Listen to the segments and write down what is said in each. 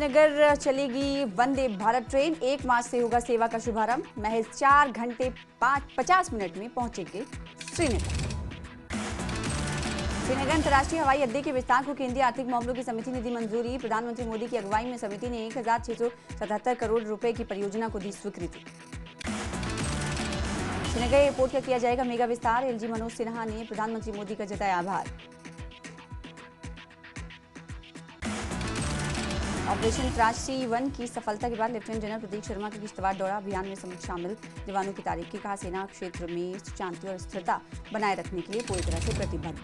श्रीनगर चलेगी वंदे भारत ट्रेन। 1 मार्च से होगा सेवा का शुभारंभ। महज 4 घंटे 50 मिनट में पहुंचेंगे श्रीनगर। श्रीनगर अंतर्राष्ट्रीय हवाई अड्डे के विस्तार को केंद्रीय आर्थिक मामलों की समिति ने दी मंजूरी। प्रधानमंत्री मोदी की अगुवाई में समिति ने 1677 करोड़ रुपए की परियोजना को दी स्वीकृति। श्रीनगर एयरपोर्ट का किया जाएगा मेगा विस्तार। एलजी मनोज सिन्हा ने प्रधानमंत्री मोदी का जताया आभार। ऑपरेशन त्रासदी 1 की सफलता के बाद लेफ्टिनेंट जनरल प्रदीप शर्मा का किश्तवाड़ दौरा। अभियान में शामिल जवानों की तारीफ की। कहा, सेना क्षेत्र में शांति और स्थिरता बनाए रखने के लिए पूरी तरह से प्रतिबद्ध।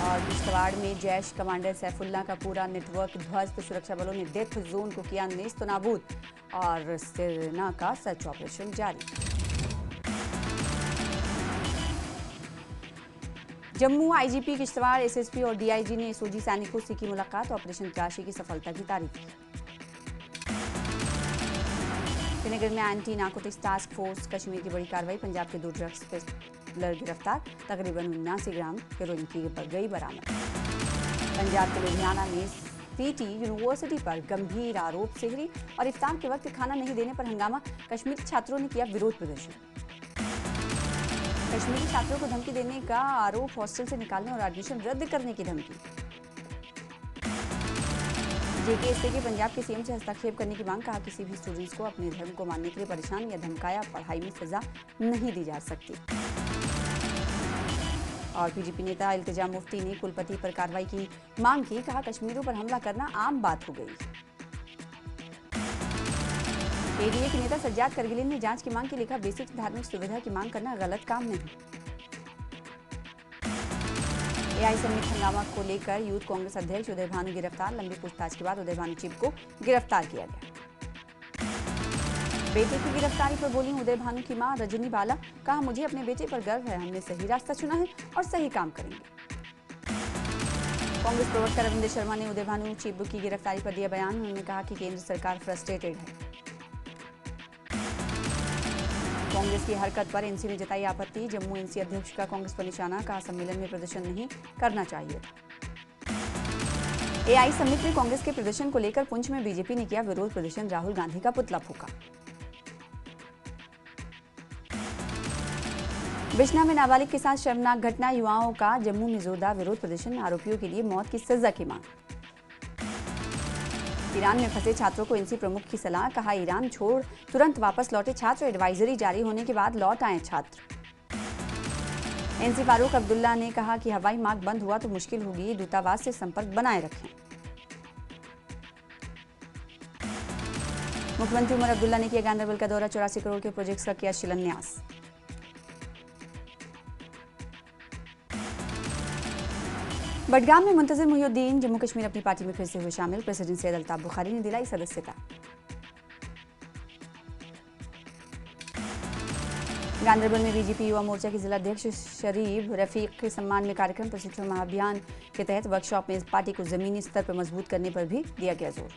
और किश्तवाड़ में जैश कमांडर सैफुल्लाह का पूरा नेटवर्क ध्वस्त। सुरक्षा बलों ने डेथ जोन को किया नेस्त नाबूद और सेना का सर्च ऑपरेशन जारी। जम्मू आईजीपी किश्तवाड़, एसएसपी और डीआईजी ने एसओजी सैनिकों से की मुलाकात। ऑपरेशन त्रासदी की सफलता की तारीफ की। श्रीनगर में anti narcotics task force Kashmir की बड़ी कार्रवाई। पंजाब के 2 ड्रग्स पेडलर गिरफ्तार। तकरीबन 79 ग्राम हेरोइन की गई बरामद। पंजाब के लुधियाना में सीटी यूनिवर्सिटी पर गंभीर आरोप। सेहरी और इफ्तार के वक्त खाना नहीं देने पर हंगामा। कश्मीरी छात्रों ने किया विरोध प्रदर्शन। कश्मीरी छात्रों को धमकी देने का आरोप। हॉस्टल से निकालने और एडमिशन रद्द करने की धमकी। जेकेएसए के पंजाब के सीएम से हस्तक्षेप करने की मांग। कहा, किसी भी स्टूडेंट्स को अपने धर्म को मानने के लिए परेशान या धमकाया पढ़ाई में सजा नहीं दी जा सकती। और पीडीपी नेता इल्तिजा मुफ्ती ने कुलपति पर कार्रवाई की मांग की। कहा, कश्मीरियों पर हमला करना आम बात हो गई। एडीए के नेता सज्जाद करगिल ने जांच की मांग की। लिखा, बेसिक धार्मिक सुविधा की मांग करना गलत काम नहीं। एआई समिट हंगामा को लेकर यूथ कांग्रेस अध्यक्ष उदय भानु गिरफ्तार। लंबी पूछताछ के बाद उदय भानु चिप को गिरफ्तार किया गया। बेटे की गिरफ्तारी पर बोली उदय भानु की मां रजनी बाला। कहा, मुझे अपने बेटे पर गर्व है। हमने सही रास्ता चुना है और सही काम करेंगे। कांग्रेस प्रवक्ता रविंद्र शर्मा ने उदय भानु चिप की गिरफ्तारी पर दिया बयान। उन्होंने कहा कि केंद्र सरकार फ्रस्ट्रेटेड है। कांग्रेस की हरकत पर एनसी ने जताई आपत्ति। जम्मू एनसी अध्यक्ष का कांग्रेस पर निशाना। कहा, सम्मेलन में प्रदर्शन नहीं करना चाहिए था। एआई समिट में कांग्रेस के प्रदर्शन को लेकर पुंछ में बीजेपी ने किया विरोध प्रदर्शन। राहुल गांधी का पुतला फूका। बिश्ना में नाबालिग के साथ शर्मनाक घटना। युवाओं का जम्मू में जोरदार विरोध प्रदर्शन। आरोपियों के लिए मौत की सजा की मांग। ईरान में फंसे छात्रों को एनसी प्रमुख की सलाह। कहा, ईरान छोड़ तुरंत वापस लौटे छात्र। एडवाइजरी जारी होने के बाद लौट आए छात्र। एनसी फारूक अब्दुल्ला ने कहा कि हवाई मार्ग बंद हुआ तो मुश्किल होगी। दूतावास से संपर्क बनाए रखें। मुख्यमंत्री उमर अब्दुल्ला ने किया गांधरबल का दौरा। 84 करोड़ के प्रोजेक्ट्स का किया शिलान्यास। बडगाम में मुंतजिर मुहिउद्दीन जम्मू कश्मीर अपनी पार्टी में फिर से हुए शामिल। प्रेसिडेंट सैयद अल्ताफ बुखारी ने दिलाई सदस्यता। गांधरबल में बीजेपी युवा मोर्चा के जिला अध्यक्ष शरीफ रफीक के सम्मान में कार्यक्रम। प्रशिक्षण महाअभियान के तहत वर्कशॉप में पार्टी को जमीनी स्तर पर मजबूत करने पर भी दिया गया जोर।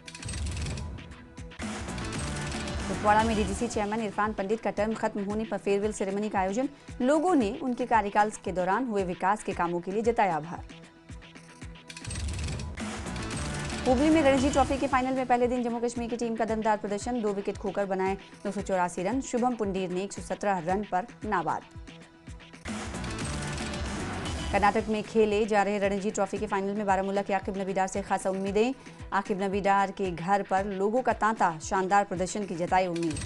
कुपवाड़ा में डीडीसी चेयरमैन इरफान पंडित का टर्म खत्म होने पर फेयरवेल सेरेमनी का आयोजन। लोगों ने उनके कार्यकाल के दौरान हुए विकास के कामों के लिए जताया आभार। हुबली में रणजी ट्रॉफी के फाइनल में पहले दिन जम्मू कश्मीर की टीम का दमदार प्रदर्शन। 2 विकेट खोकर बनाए 284 रन। शुभम पुंडीर ने 117 रन पर नाबाद। कर्नाटक में खेले जा रहे रणजी ट्रॉफी के फाइनल में बारामूला के आकिब नबी डार से खासा उम्मीदें। आकिब नबी डार के घर पर लोगों का तांता। शानदार प्रदर्शन की जताई उम्मीद।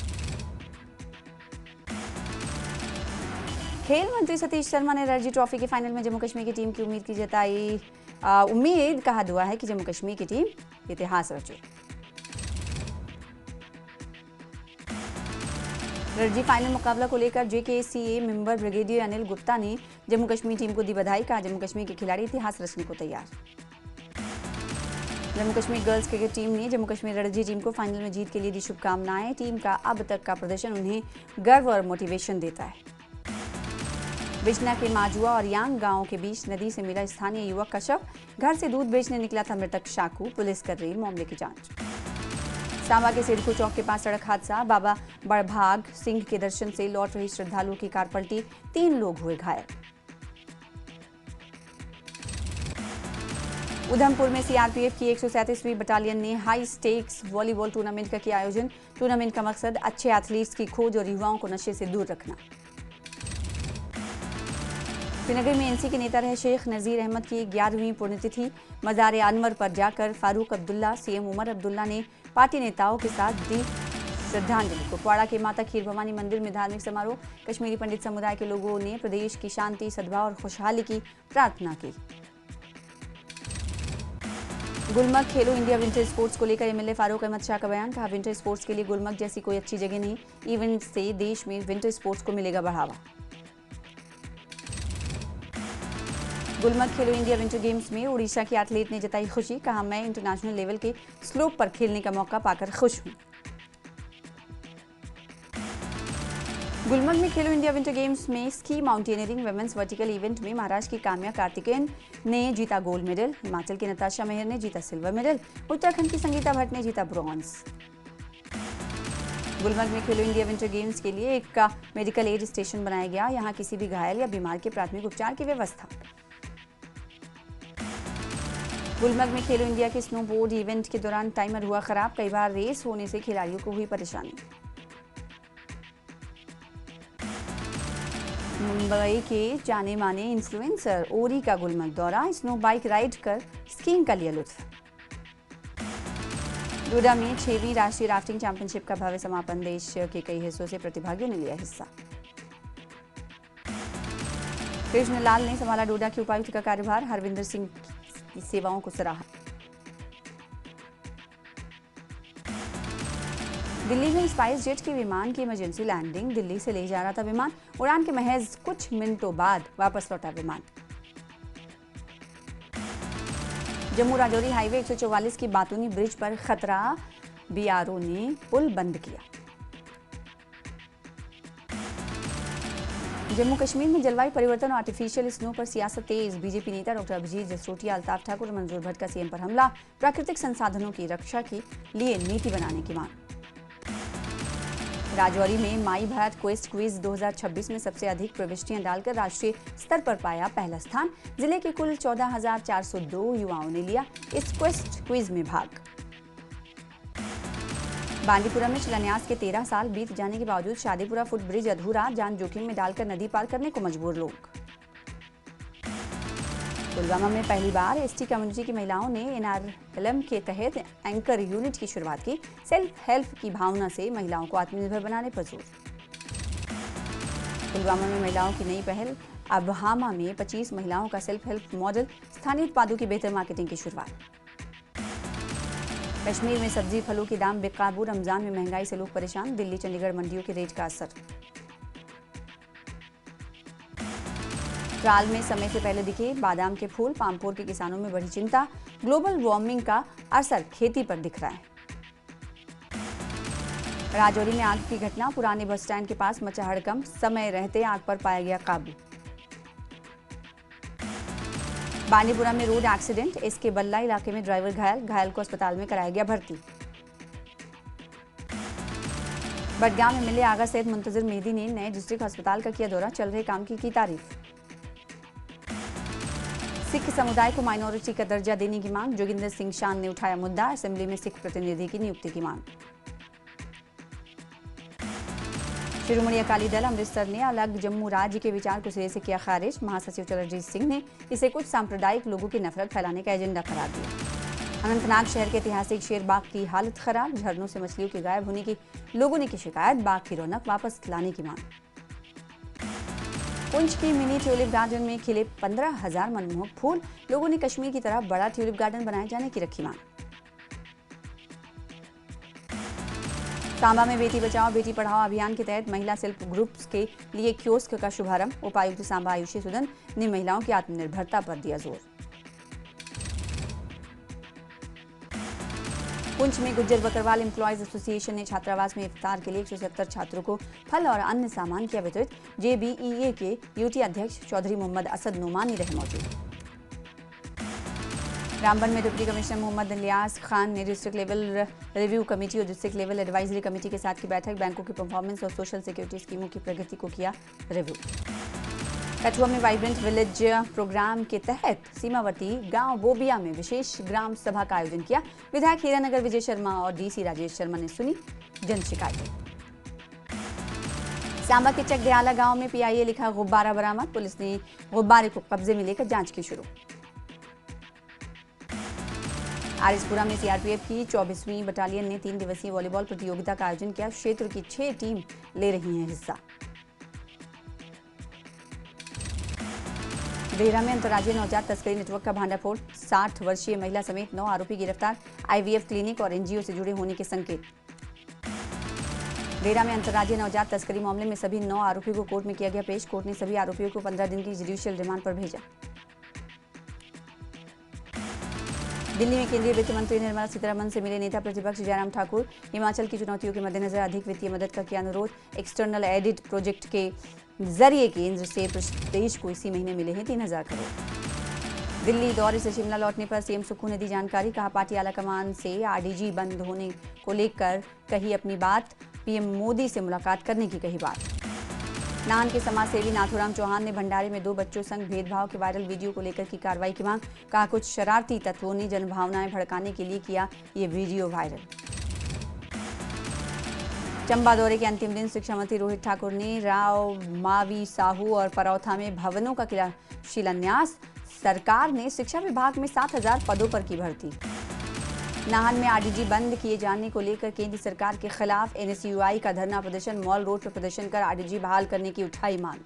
खेल मंत्री सतीश शर्मा ने रणजी ट्रॉफी के फाइनल में जम्मू कश्मीर की टीम की उम्मीद की जताई उम्मीद। कहा, दुआ है कि जम्मू कश्मीर की टीम इतिहास रचे। रणजी फाइनल मुकाबला को लेकर जेकेसीए मेंबर ब्रिगेडियर अनिल गुप्ता ने जम्मू कश्मीर टीम को दी बधाई। कहा, जम्मू कश्मीर के खिलाड़ी इतिहास रचने को तैयार। Jammu Kashmir girls cricket team ने जम्मू कश्मीर रणजी टीम को फाइनल में जीत के लिए दी शुभकामनाएं। टीम का अब तक का प्रदर्शन उन्हें गर्व और मोटिवेशन देता है। बिश्ना के माजुआ और यांग गांव के बीच नदी से मिला स्थानीय युवक का शव। घर से दूध बेचने निकला था मृतक शाकू। पुलिस कर रही मामले की जांच। सांबा के सिडको चौक के पास सड़क हादसा। बाबा बड़भाग सिंह के दर्शन से लौट रही श्रद्धालुओं की कार पलटी। 3 लोग हुए घायल। उधमपुर में सीआरपीएफ की 137वीं बटालियन ने हाई स्टेक्स वॉलीबॉल टूर्नामेंट का किया आयोजन। टूर्नामेंट का मकसद अच्छे एथलीट्स की खोज और युवाओं को नशे से दूर रखना। श्रीनगर में एनसी के नेता रहे शेख नज़ीर अहमद की 11वीं पुण्यतिथि। मज़ार अनवर पर जाकर फारूक अब्दुल्ला, सीएम उमर अब्दुल्ला ने पार्टी नेताओं के साथ दी श्रद्धांजलि। कुपवाड़ा के माता खीर भवानी मंदिर में धार्मिक समारोह। कश्मीरी पंडित समुदाय के लोगों ने प्रदेश की शांति, सद्भाव और खुशहाली की प्रार्थना की। गुलमर्ग खेलो इंडिया विंटर स्पोर्ट्स को लेकर एमएलए फारूक अहमद शाह का बयान। कहा, विंटर स्पोर्ट्स के लिए गुलमर्ग जैसी कोई अच्छी जगह नहीं। इवेंट से देश में विंटर स्पोर्ट्स को मिलेगा बढ़ावा। गुलमर्ग खेलो इंडिया विंटर गेम्स में उड़ीसा की एथलीट ने जताई खुशी। कहा, मैं इंटरनेशनल लेवल के स्लोप पर खेलने का मौका पाकर खुश हूं। गुलमर्ग में खेलो इंडिया विंटर गेम्स में ski mountaineering women's vertical event में महाराष्ट्र की काम्या कार्तिकेयन ने जीता गोल्ड मेडल। हिमाचल की नताशा मेहर ने जीता सिल्वर मेडल। उत्तराखंड की संगीता भट्ट ने जीता ब्रॉन्ज। गुलमर्ग में खेलो इंडिया विंटर गेम्स के लिए एक का मेडिकल एड स्टेशन बनाया गया। यहां किसी भी घायल या बीमार के प्राथमिक उपचार की व्यवस्था। गुलमर्ग में खेलो इंडिया के स्नोबोर्ड इवेंट के दौरान टाइमर हुआ खराब। कई बार रेस होने से खिलाड़ियों को हुई परेशानी। मुंबई के जाने माने इन्फ्लुएंसर ओरी का गुलमर्ग दौरा। स्नो बाइक राइड कर स्कीइंग का लिया लुत्फ। डोडा में 6वीं राष्ट्रीय राफ्टिंग चैंपियनशिप का भव्य समापन। देश के कई हिस्सों से प्रतिभागियों ने लिया हिस्सा। कृष्णलाल ने संभाला डोडा के उपायुक्त का कार्यभार। हरविंदर सिंह की सेवाओं को सराहा। दिल्ली में स्पाइस जेट के विमान की इमरजेंसी लैंडिंग। दिल्ली से ले जा रहा था विमान। उड़ान के महज कुछ मिनटों बाद वापस लौटा विमान। जम्मू राजौरी हाईवे 144 की बातूनी ब्रिज पर खतरा। बीआरओ ने पुल बंद किया। जम्मू कश्मीर में जलवायु परिवर्तन और आर्टिफिशियल स्नो पर सियासत तेज। बीजेपी नेता डॉक्टर अभिजीत जसरोटिया, अल्ताफ ठाकुर और मंजूर भट्ट का सीएम पर हमला। प्राकृतिक संसाधनों की रक्षा के लिए नीति बनाने की मांग। राजौरी में माई भारत क्वेस्ट क्विज 2026 में सबसे अधिक प्रविष्टियां डालकर राष्ट्रीय स्तर पर पाया पहला स्थान। जिले के कुल 14,402 युवाओं ने लिया इस क्वेस्ट क्विज में भाग। बांदीपुरा में शिलान्यास के 13 साल बीत जाने के बावजूद शादीपुरा फुट ब्रिज अधूरा। जान जोखिम में डालकर नदी पार करने को मजबूर लोग। पुलवामा में पहली बार एसटी कम्युनिटी की महिलाओं ने एनआरएलएम के तहत एंकर यूनिट की शुरुआत की। सेल्फ हेल्प की भावना से महिलाओं को आत्मनिर्भर बनाने पर जोर। पुलवामा में महिलाओं की नई पहल। अबहामा में 25 महिलाओं का सेल्फ हेल्प मॉडल। स्थानीय उत्पादों की बेहतर मार्केटिंग की शुरुआत। कश्मीर में सब्जी फलों के दाम बेकाबू। रमजान में महंगाई से लोग परेशान। दिल्ली चंडीगढ़ मंडियों के रेट का असर। ट्राल में समय से पहले दिखे बादाम के फूल। पामपोर के किसानों में बढ़ी चिंता। ग्लोबल वार्मिंग का असर खेती पर दिख रहा है। राजौरी में आग की घटना। पुराने बस स्टैंड के पास मचा हड़कंप। समय रहते आग पर पाया गया काबू। बांदीपुरा में रोड एक्सीडेंट। एसके बल्ला इलाके में ड्राइवर घायल को अस्पताल में कराया गया भर्ती। बडगाम एमएलए आगा सैयद मुंतजर मेहदी ने नए डिस्ट्रिक्ट अस्पताल का किया दौरा। चल रहे काम की तारीफ। सिख समुदाय को माइनॉरिटी का दर्जा देने की मांग। जोगिंदर सिंह शान ने उठाया मुद्दा। असेंबली में सिख प्रतिनिधि की नियुक्ति की मांग। शिरोमणि अकाली दल अमृतसर ने अलग जम्मू राज्य के विचार को सिरे से किया खारिज। महासचिव चरणजीत सिंह ने इसे कुछ सांप्रदायिक लोगों की नफरत फैलाने का एजेंडा करार दिया। अनंतनाग शहर के ऐतिहासिक शेर बाग की हालत खराब। झरनों से मछलियों के गायब होने की लोगों ने की शिकायत। बाग की रौनक वापस लाने की मांग। पुंछ की मिनी ट्यूलिप गार्डन में खिले 15,000 मनमोहक फूल। लोगों ने कश्मीर की तरह बड़ा ट्यूलिप गार्डन बनाए जाने की रखी मांग। सांबा में बेटी बचाओ बेटी पढ़ाओ अभियान के तहत महिला सेल्फ ग्रुप्स के लिए कियोस्क का शुभारंभ। उपायुक्त सांबा आयुषी सुदन ने महिलाओं की आत्मनिर्भरता पर दिया जोर। पुंछ में गुज्जर बकरवाल एम्प्लॉयज एसोसिएशन ने छात्रावास में इफ्तार के लिए 170 छात्रों को फल और अन्य सामान किया वितरित। जेबीईए के यूटी अध्यक्ष चौधरी मोहम्मद असद नुमानी रहे मौजूद। रामबन में डिप्टी कमिश्नर मोहम्मद इलियास खान ने डिस्ट्रिक्ट लेवल रिव्यू कमेटी और डिस्ट्रिक्ट लेवल एडवाइजरी कमेटी के साथ की बैठक। बैंकों की परफॉर्मेंस और सोशल सिक्योरिटी स्कीमों की प्रगति को किया रिव्यू। कठुआ में वाइब्रेंट विलेज प्रोग्राम के तहत सीमावर्ती गांव बोबिया में विशेष ग्राम सभा का आयोजन किया। विधायक हीरानगर विजय शर्मा और डीसी राजेश शर्मा ने सुनी जन शिकायतें। सांबा के चकदयाला गांव में पीआईए लिखा गुब्बारा बरामद। पुलिस ने गुब्बारे को कब्जे में लेकर जांच की शुरू। आरिसपुरा में सीआरपीएफ की 24वीं बटालियन ने 3 दिवसीय वॉलीबॉल प्रतियोगिता का आयोजन किया। क्षेत्र की 6 टीम ले रही हैं हिस्सा। देहरा में अंतर्राज्यीय नवजात तस्करी नेटवर्क का भांडाफोड़। 60 वर्षीय महिला समेत 9 आरोपी गिरफ्तार। आईवीएफ क्लिनिक और एनजीओ से जुड़े होने के संकेत। देहरा में अंतर्राज्यीय नवजात तस्करी मामले में सभी 9 आरोपियों को कोर्ट में किया गया पेश। कोर्ट ने सभी आरोपियों को 15 दिन की जुडिशियल रिमांड पर भेजा। दिल्ली में केंद्रीय वित्त मंत्री निर्मला सीतारमण से मिले नेता प्रतिपक्ष जयराम ठाकुर। हिमाचल की चुनौतियों के मद्देनजर अधिक वित्तीय मदद का किया अनुरोध। एक्सटर्नल एडिट प्रोजेक्ट के जरिए केंद्र से प्रदेश को इसी महीने मिले हैं 3000 करोड़। दिल्ली दौरे से शिमला लौटने पर सीएम सुक्खू ने दी जानकारी। कहा पार्टी आलाकमान से आरडीजी बंद होने को लेकर कही अपनी बात। पीएम मोदी से मुलाकात करने की कही बात। नाहन के समाजसेवी नाथूराम चौहान ने भंडारे में 2 बच्चों संग भेदभाव के वायरल वीडियो को लेकर की कार्रवाई की मांग। कहा कुछ शरारती तत्वों ने जनभावनाएं भड़काने के लिए किया ये वीडियो वायरल। चंबा दौरे के अंतिम दिन शिक्षा मंत्री रोहित ठाकुर ने राव मावी साहू और परौथा में भवनों का किया शिलान्यास। सरकार ने शिक्षा विभाग में 7000 पदों पर की भर्ती। नाहन में आरडीजी बंद किए जाने को लेकर केंद्र सरकार के खिलाफ एनएसयूआई का धरना प्रदर्शन। मॉल रोड पर प्रदर्शन कर आरडीजी बहाल करने की उठाई मांग।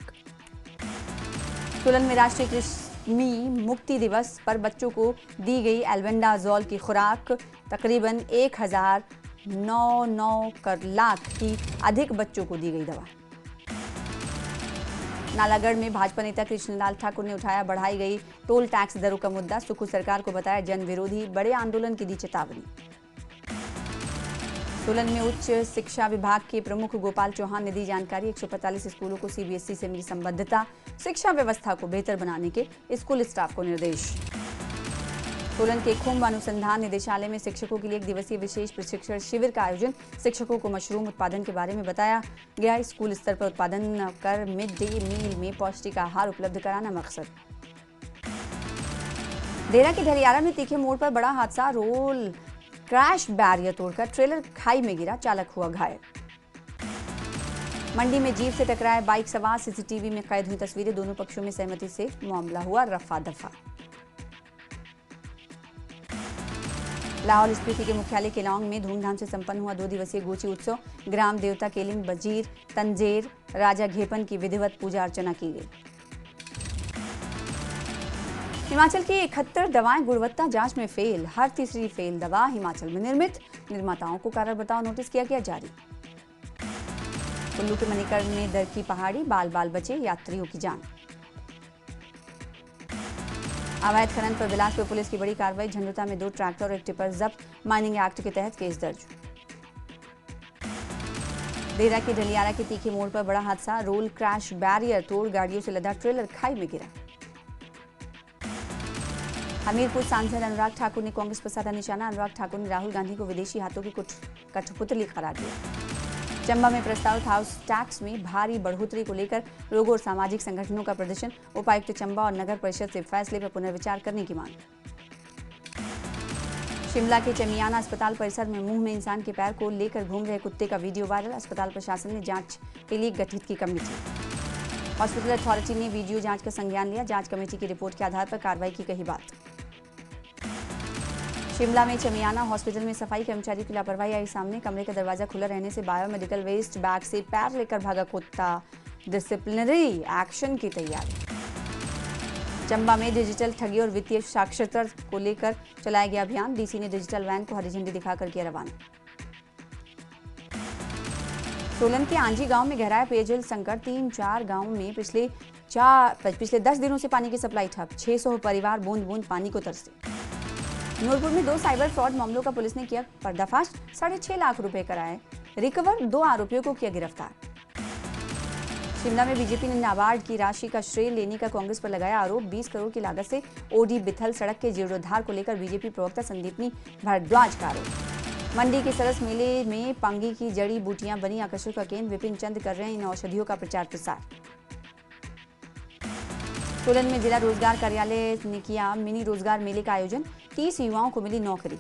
सोलन में राष्ट्रीय कृमि मुक्ति दिवस पर बच्चों को दी गई एल्बेंडाजोल की खुराक। तकरीबन 1099 लाख की अधिक बच्चों को दी गई दवा। नालागढ़ में भाजपा नेता कृष्णलाल ठाकुर ने उठाया बढ़ाई गई टोल टैक्स दरों का मुद्दा। सुक्खू सरकार को बताया जन विरोधी। बड़े आंदोलन की दी चेतावनी। सोलन में उच्च शिक्षा विभाग के प्रमुख गोपाल चौहान ने दी जानकारी। 145 स्कूलों को सीबीएसई से मिली संबद्धता। शिक्षा व्यवस्था को बेहतर बनाने के स्कूल स्टाफ को निर्देश। सोलन के खुम्ब अनुसंधान निदेशालय में शिक्षकों के लिए 1 दिवसीय विशेष प्रशिक्षण शिविर का आयोजन। शिक्षकों को मशरूम उत्पादन के बारे में बताया गया। स्कूल स्तर पर उत्पादन कर मिड डे मील में पौष्टिक आहार उपलब्ध कराना मकसद। देहरा के ढलियारा में तीखे मोड़ पर बड़ा हादसा। रोल क्रैश बैरियर तोड़कर ट्रेलर खाई में गिरा। चालक हुआ घायल। मंडी में जीप से टकराए बाइक सवार। सीसीटीवी में कैद हुई तस्वीरें। दोनों पक्षों में सहमति से मामला हुआ रफा दफा। लाहौल स्पीति के मुख्यालय केलांग में धूमधाम से संपन्न हुआ 2 दिवसीय गोची उत्सव। ग्राम देवता केलिंग बजीर तंजेर राजा घेपन की विधिवत पूजा अर्चना की गई। हिमाचल की 71 दवाएं गुणवत्ता जांच में फेल। हर तीसरी फेल दवा हिमाचल में निर्मित। निर्माताओं को कारण बताओ नोटिस किया गया जारी। कुल्लू के मणिकर्ण में दर की पहाड़ी। बाल बाल बचे यात्रियों की जान। अवैध खनन पर बिलासपुर पुलिस की बड़ी कार्रवाई। झंडुता में 2 ट्रैक्टर और 1 टिपर जब्त। माइनिंग एक्ट के तहत केस दर्ज। देहरा के ढलियारा के तीखे मोड़ पर बड़ा हादसा। रोल क्रैश बैरियर तोड़ गाड़ियों से लदा ट्रेलर खाई में गिरा। हमीरपुर सांसद अनुराग ठाकुर ने कांग्रेस पर साधा निशाना। अनुराग ठाकुर ने राहुल गांधी को विदेशी हाथों की कठपुतली करार दिया। चंबा में प्रस्तावित हाउस टैक्स में भारी बढ़ोतरी को लेकर लोगों और सामाजिक संगठनों का प्रदर्शन। उपायुक्त चंबा और नगर परिषद से फैसले पर पुनर्विचार करने की मांग। शिमला के चमियाना अस्पताल परिसर में मुंह में इंसान के पैर को लेकर घूम रहे कुत्ते का वीडियो वायरल। अस्पताल प्रशासन ने जांच के लिए गठित की कमेटी। हॉस्पिटल अथॉरिटी ने वीडियो जांच का संज्ञान लिया। जांच कमेटी की रिपोर्ट के आधार पर कार्रवाई की कही बात। शिमला में चमियाना हॉस्पिटल में सफाई कर्मचारी की लापरवाही आई सामने। कमरे का दरवाजा खुला रहने से बायोमेडिकल वेस्ट बैग से पैर लेकर भागा कुत्ता। डिसिप्लिनरी एक्शन की तैयारी। चंबा में डिजिटल ठगी और वित्तीय साक्षरता को लेकर चलाया गया अभियान। डीसी ने डिजिटल वैन को हरी झंडी दिखाकर किया रवाना। सोलन के आंजी गांव में गहराया पेयजल संकट। 3-4 गांवों में पिछले 10 दिनों से पानी की सप्लाई ठप। 600 परिवार बूंद बूंद पानी को तरसे। नूरपुर में 2 साइबर फ्रॉड मामलों का पुलिस ने किया पर्दाफाश। 6.5 लाख रुपए कराए रिकवर। 2 आरोपियों को किया गिरफ्तार। शिमला में बीजेपी ने नाबार्ड की राशि का श्रेय लेने का कांग्रेस पर लगाया आरोप। 20 करोड़ की लागत से ओडी बिथल सड़क के जीर्णोद्धार को लेकर बीजेपी प्रवक्ता संदीपनी भारद्वाज का आरोप। मंडी के सरस मेले में पांगी की जड़ी बूटियां बनी आकर्षण का केंद्र। विपिन चंद कर रहे हैं इन औषधियों का प्रचार प्रसार। सोलन में जिला रोजगार कार्यालय ने किया मिनी रोजगार मेले का आयोजन, 30 युवाओं को मिली नौकरी।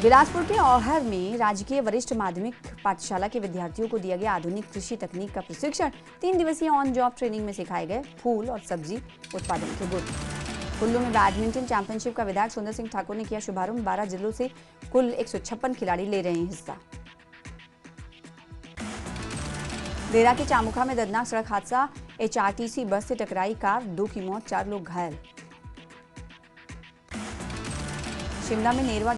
बिलासपुर के औहर में राजकीय वरिष्ठ माध्यमिक पाठशाला के विद्यार्थियों को दिया गया आधुनिक कृषि तकनीक का प्रशिक्षण। 3 दिवसीय ऑन जॉब ट्रेनिंग में सिखाए गए फूल और सब्जी उत्पादन के गुण। कुल्लू में बैडमिंटन चैंपियनशिप का विधायक सुंदर सिंह ठाकुर ने किया शुभारंभ। 12 जिलों से कुल 156 खिलाड़ी ले रहे हैं हिस्सा। देरा के चामुखा में दर्दनाक सड़क हादसा, HRTC बस से टकराई कार, 2 की मौत, 4 लोग घायल। शिमला में नेरवा